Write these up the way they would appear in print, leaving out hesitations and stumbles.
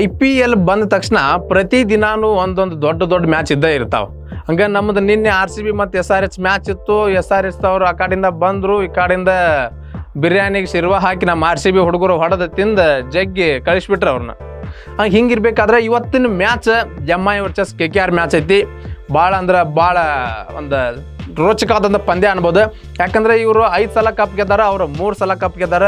IPL ಬಂದ ತಕ್ಷಣ ಪ್ರತಿ ದಿನಾನು ಒಂದೊಂದು ದೊಡ್ಡ ಮ್ಯಾಚ್ ಇದ್ದೇ ಇರ್ತಾವ. ಹಂಗ ನಮ್ದು ನಿನ್ನೆ RCB ಮತ್ತು SRH ಮ್ಯಾಚ್ ಇತ್ತು. SRH ಅವರು ಆ ಕಡೆಯಿಂದ ಬಂದರು, ಈ ಕಡೆಯಿಂದ ಬಿರಿಯಾನಿಗೆ ಶಿರ್ವ ಹಾಕಿ ನಮ್ಮ RCB ಹುಡುಗರು ಹೊಡೆದ ತಿಂದು ಜಗ್ಗಿ ಕಳಿಸ್ಬಿಟ್ರು ಅವ್ರನ್ನ. ಹಿಂಗಿರ್ಬೇಕಾದ್ರೆ ಇವತ್ತಿನ match MI versus KKR match ಐತಿ. ಭಾಳ ಅಂದ್ರೆ ಭಾಳ ಒಂದು ರೋಚಕವಾದಂಥ ಪಂದ್ಯ ಅನ್ಬೋದು. ಯಾಕಂದರೆ ಇವರು 5 ಸಲ ಕಪ್ ಗೆದ್ದಾರ, ಅವರು 3 ಸಲ ಕಪ್ ಗೆದ್ದಾರ.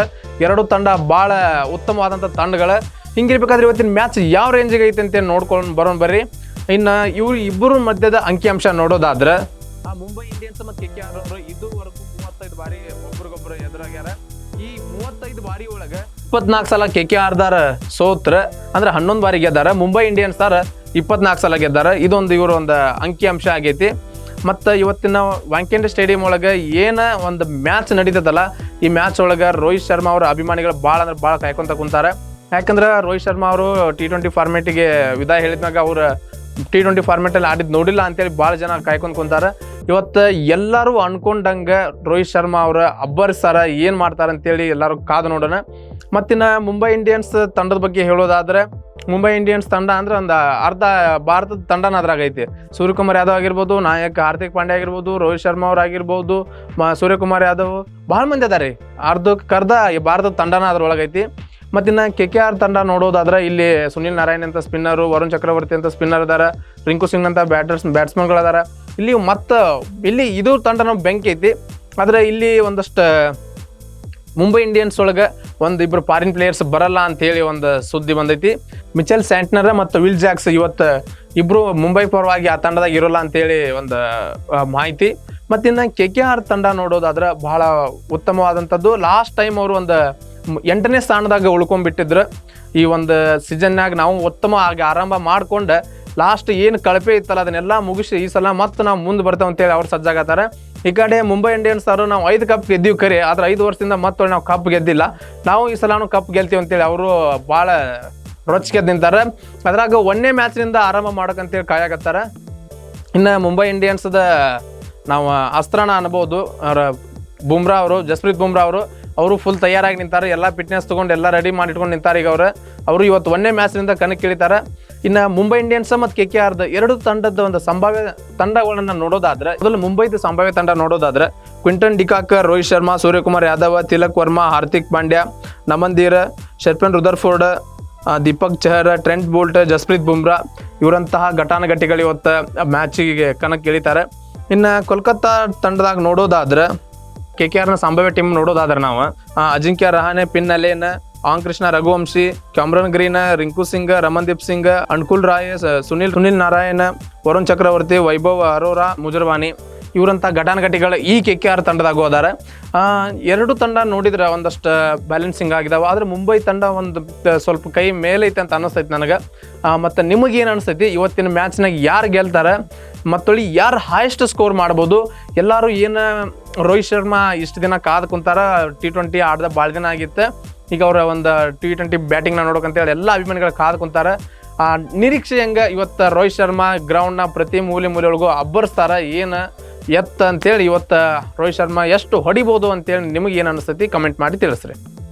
ಎರಡು ತಂಡ ಭಾಳ ಉತ್ತಮವಾದಂಥ ತಂಡಗಳು. ಹಿಂಗಿರ್ಬೇಕಾದ್ರೆ ಇವತ್ತಿನ ಮ್ಯಾಚ್ ಯಾವ ರೇಂಜಿಗೆ ಐತೆ ಅಂತೇಳಿ ನೋಡ್ಕೊಂಡು ಬರೋಣ ಬರ್ರಿ. ಇನ್ನು ಇವ್ರು ಇಬ್ಬರು ಮಧ್ಯದ ಅಂಕಿಅಂಶ ನೋಡೋದಾದ್ರೆ ಮುಂಬೈ ಇಂಡಿಯನ್ಸ್ ಮತ್ತು KKR ಅವರು ಇದುವರೆಗೂ 35 ಬಾರಿ ಒಬ್ರಿಗೊಬ್ರು ಎದುರಾಗ್ಯಾರ. ಈ 35 ಬಾರಿ ಒಳಗೆ 24 ಸಲ KKR ಸೋತ್ರ, ಅಂದ್ರೆ 11 ಬಾರಿ ಗೆದ್ದಾರ. ಮುಂಬೈ ಇಂಡಿಯನ್ಸ್ 24 ಸಲ ಗೆದ್ದಾರ. ಇದೊಂದು ಇವರು ಒಂದು ಅಂಕಿಅಂಶ ಆಗೈತಿ. ಮತ್ತು ಇವತ್ತಿನ ವಾಂಖೇಡೆ ಸ್ಟೇಡಿಯಂ ಒಳಗೆ ಏನು ಒಂದು ಮ್ಯಾಚ್ ನಡೀತದಲ್ಲ, ಈ ಮ್ಯಾಚ್ ಒಳಗೆ ರೋಹಿತ್ ಶರ್ಮಾ ಅವರ ಅಭಿಮಾನಿಗಳು ಭಾಳ ಅಂದ್ರೆ ಭಾಳ ಕಾಯ್ಕೊಂತ ಕುಂತಾರೆ. ಯಾಕಂದ್ರೆ ರೋಹಿತ್ ಶರ್ಮಾ ಅವರು T20 ಫಾರ್ಮೇಟಿಗೆ ವಿದಾಯ ಹೇಳಿದ್ಮ್ಯಾಗ ಅವ್ರು T20 ಫಾರ್ಮೇಟಲ್ಲಿ ಆಡಿದ್ದು ನೋಡಿಲ್ಲ ಅಂತೇಳಿ ಭಾಳ ಜನ ಕಾಯ್ಕೊಂಡು ಕುಂತಾರೆ. ಇವತ್ತು ಎಲ್ಲರೂ ಅನ್ಕೊಂಡಂಗೆ ರೋಹಿತ್ ಶರ್ಮಾ ಅವರ ಅಬ್ಬರಿಸ್ತಾರ, ಏನು ಮಾಡ್ತಾರೆ ಅಂತೇಳಿ ಎಲ್ಲರೂ ಕಾದು ನೋಡೋಣ. ಮತ್ತಿನ್ನು ಮುಂಬೈ ಇಂಡಿಯನ್ಸ್ ತಂಡದ ಬಗ್ಗೆ ಹೇಳೋದಾದ್ರೆ, ಮುಂಬೈ ಇಂಡಿಯನ್ಸ್ ತಂಡ ಅಂದ್ರೆ ಒಂದು ಅರ್ಧ ಭಾರತದ ತಂಡನ ಅದ್ರಾಗೈತಿ. ಸೂರ್ಯಕುಮಾರ್ ಯಾದವ್ ಆಗಿರ್ಬೋದು, ನಾಯಕ ಹಾರ್ದಿಕ್ ಪಾಂಡ್ಯ ಆಗಿರ್ಬೋದು, ರೋಹಿತ್ ಶರ್ಮಾ ಅವ್ರು ಆಗಿರ್ಬೋದು, ಸೂರ್ಯಕುಮಾರ್ ಯಾದವ್ ಭಾಳ ಮಂದಿ ಅದಾರೆ. ಅರ್ಧಕ್ಕರ್ಧ ಭಾರತದ ತಂಡನ ಅದ್ರೊಳಗೈತಿ. ಮತ್ತಿನ್ನು KKR ತಂಡ ನೋಡೋದಾದ್ರೆ ಇಲ್ಲಿ ಸುನಿಲ್ ನಾರಾಯಣ್ ಅಂತ ಸ್ಪಿನ್ನರು, ವರುಣ್ ಚಕ್ರವರ್ತಿ ಅಂತ ಸ್ಪಿನ್ನರ್ ಅದಾರ, ರಿಂಕು ಸಿಂಗ್ ಅಂತ ಬ್ಯಾಟ್ಸ್ಮನ್ಗಳು ಅದಾರ. ಇಲ್ಲಿ ಇದು ತಂಡನ ಬೆಂಕಿ ಐತಿ. ಆದರೆ ಇಲ್ಲಿ ಒಂದಷ್ಟು ಮುಂಬೈ ಇಂಡಿಯನ್ಸ್ ಒಳಗೆ ಒಂದಿಬ್ಬರು ಫಾರಿನ್ ಪ್ಲೇಯರ್ಸ್ ಬರಲ್ಲ ಅಂತೇಳಿ ಒಂದು ಸುದ್ದಿ ಬಂದೈತಿ. ಮಿಚೆಲ್ ಸ್ಯಾಂಟ್ನರ್ ಮತ್ತು ವಿಲ್ ಜಾಕ್ಸ್ ಇವತ್ತು ಇಬ್ಬರು ಮುಂಬೈ ಪರವಾಗಿ ಆ ತಂಡದಾಗ ಇರೋಲ್ಲ ಅಂತೇಳಿ ಒಂದು ಮಾಹಿತಿ. ಮತ್ತಿನ್ನು KKR ತಂಡ ನೋಡೋದಾದ್ರೆ ಬಹಳ ಉತ್ತಮವಾದಂಥದ್ದು. ಲಾಸ್ಟ್ ಟೈಮ್ ಅವರು ಒಂದು 8ನೇ ಸ್ಥಾನದಾಗ ಉಳ್ಕೊಂಡ್ಬಿಟ್ಟಿದ್ರು. ಈ ಒಂದು ಸೀಸನ್ನಾಗ ನಾವು ಉತ್ತಮ ಆಗಿ ಆರಂಭ ಮಾಡ್ಕೊಂಡು ಲಾಸ್ಟ್ ಏನು ಕಳಪೆ ಇತ್ತಲ್ಲ ಅದನ್ನೆಲ್ಲ ಮುಗಿಸಿ ಈ ಸಲ ಮತ್ತೆ ನಾವು ಮುಂದೆ ಬರ್ತೇವೆ ಅಂತೇಳಿ ಅವ್ರು ಸಜ್ಜಾಗತ್ತಾರೆ. ಈ ಕಡೆ ಮುಂಬೈ ಇಂಡಿಯನ್ಸ್ ಅವರು ನಾವು 5 ಕಪ್ ಗೆದ್ದೀವಿ ಕರೆ, ಆದರೆ 5 ವರ್ಷದಿಂದ ಮತ್ತೆ ನಾವು ಕಪ್ ಗೆದ್ದಿಲ್ಲ, ನಾವು ಈ ಸಲನೂ ಕಪ್ ಗೆಲ್ತೀವಿ ಅಂತೇಳಿ ಅವರು ಭಾಳ ರೊಚ್ಚಿಗೆದ್ದು ನಿಂತಾರೆ. ಅದ್ರಾಗ 1ನೇ ಮ್ಯಾಚ್ನಿಂದ ಆರಂಭ ಮಾಡೋಕ್ಕಂತೇಳಿ ಕಾಯಾಕತ್ತಾರೆ. ಇನ್ನು ಮುಂಬೈ ಇಂಡಿಯನ್ಸ್ದ ನಾವು ಅಸ್ತ್ರನ ಅನ್ಬೋದು. ಬುಮ್ರಾ ಅವರು, ಜಸ್ಪ್ರೀತ್ ಬುಮ್ರಾ ಅವರು ಫುಲ್ ತಯಾರಾಗಿ ನಿಂತಾರೆ. ಎಲ್ಲ ಫಿಟ್ನೆಸ್ ತೊಗೊಂಡು ಎಲ್ಲ ರೆಡಿ ಮಾಡಿ ಇಟ್ಕೊಂಡು ನಿಂತಾರೆ. ಈಗ ಅವರು ಇವತ್ತು 1ನೇ ಮ್ಯಾಚ್ನಿಂದ ಕಣಕ್ಕೆ ಇಳಿತಾರೆ. ಇನ್ನು ಮುಂಬೈ ಇಂಡಿಯನ್ಸ್ ಮತ್ತು KKR ಎರಡು ತಂಡದ ಒಂದು ಸಂಭಾವ್ಯ ತಂಡಗಳನ್ನು ನೋಡೋದಾದ್ರೆ, ಮೊದಲು ಮುಂಬೈದ ಸಂಭಾವ್ಯ ತಂಡ ನೋಡೋದಾದ್ರೆ Quinton de Kock, Rohit Sharma, Suryakumar Yadav, Tilak Varma, Hardik Pandya, Naman Dhir, Sherfane Rutherford, Deepak Chahar, Trent Boult, Jasprit Bumrah ಇವರಂತಹ ಘಟಾನುಘಟಿಗಳು ಇವತ್ತು ಮ್ಯಾಚಿಗೆ ಕಣಕ್ಕೆ ಇಳಿತಾರೆ. ಇನ್ನು ಕೋಲ್ಕತ್ತಾ ತಂಡದಾಗ ನೋಡೋದಾದ್ರೆ KKRನ ಸಂಭಾವ್ಯ ಟೀಮ್ ನೋಡೋದಾದ್ರೆ ನಾವು Ajinkya Rahane, Finn Allen, Krishna, Raghuvanshi, Cameron Green, Rinku Singh, Ramandeep Singh, Anukul Roy, Sunil Narayan, Varun Chakravarthy, Vaibhav Arora, ಮುಜರ್ವಾನಿ ಇವರಂಥ ಘಟಾನುಘಟಿಗಳು ಈ KKR ತಂಡದಾಗ ಹೋದಾರೆ. ಎರಡು ತಂಡ ನೋಡಿದ್ರೆ ಒಂದಷ್ಟು ಬ್ಯಾಲೆನ್ಸಿಂಗ್ ಆಗಿದಾವೆ. ಆದರೆ ಮುಂಬೈ ತಂಡ ಒಂದು ಸ್ವಲ್ಪ ಕೈ ಮೇಲೈತೆ ಅಂತ ಅನ್ನಿಸ್ತೈತಿ ನನಗೆ. ಮತ್ತು ನಿಮಗೇನು ಅನಿಸ್ತೈತಿ ಇವತ್ತಿನ ಮ್ಯಾಚ್ನಾಗ ಯಾರು ಗೆಲ್ತಾರೆ ಮತ್ತೊಳ್ಳಿ ಯಾರು ಹೈಯೆಸ್ಟ್ ಸ್ಕೋರ್ ಮಾಡ್ಬೋದು? ಎಲ್ಲರೂ ಏನು ರೋಹಿತ್ ಶರ್ಮಾ ಇಷ್ಟು ದಿನ ಕಾದು ಕುಂತಾರ, T20 ಆಡ್ದ ಭಾಳ ದಿನ ಆಗಿತ್ತು. ಈಗ ಅವರ ಒಂದು T20 ಬ್ಯಾಟಿಂಗ್ನ ನೋಡೋಕಂತೇಳಿ ಎಲ್ಲ ಅಭಿಮಾನಿಗಳು ಕಾದು ಕುಂತಾರೆ. ನಿರೀಕ್ಷೆ ಹೆಂಗೆ ಇವತ್ತು ರೋಹಿತ್ ಶರ್ಮಾ ಗ್ರೌಂಡ್ನ ಪ್ರತಿ ಮೂಲೆ ಒಳಗೂ ಅಬ್ಬರಿಸ್ತಾರೆ ಏನು ಅಂತೇಳಿ ಇವತ್ತು ರೋಹಿತ್ ಶರ್ಮಾ ಎಷ್ಟು ಹೊಡಿಬೋದು ಅಂತೇಳಿ ನಿಮಗೆ ಏನು ಅನಿಸ್ತೈತಿ ಕಮೆಂಟ್ ಮಾಡಿ ತಿಳಿಸ್ರಿ.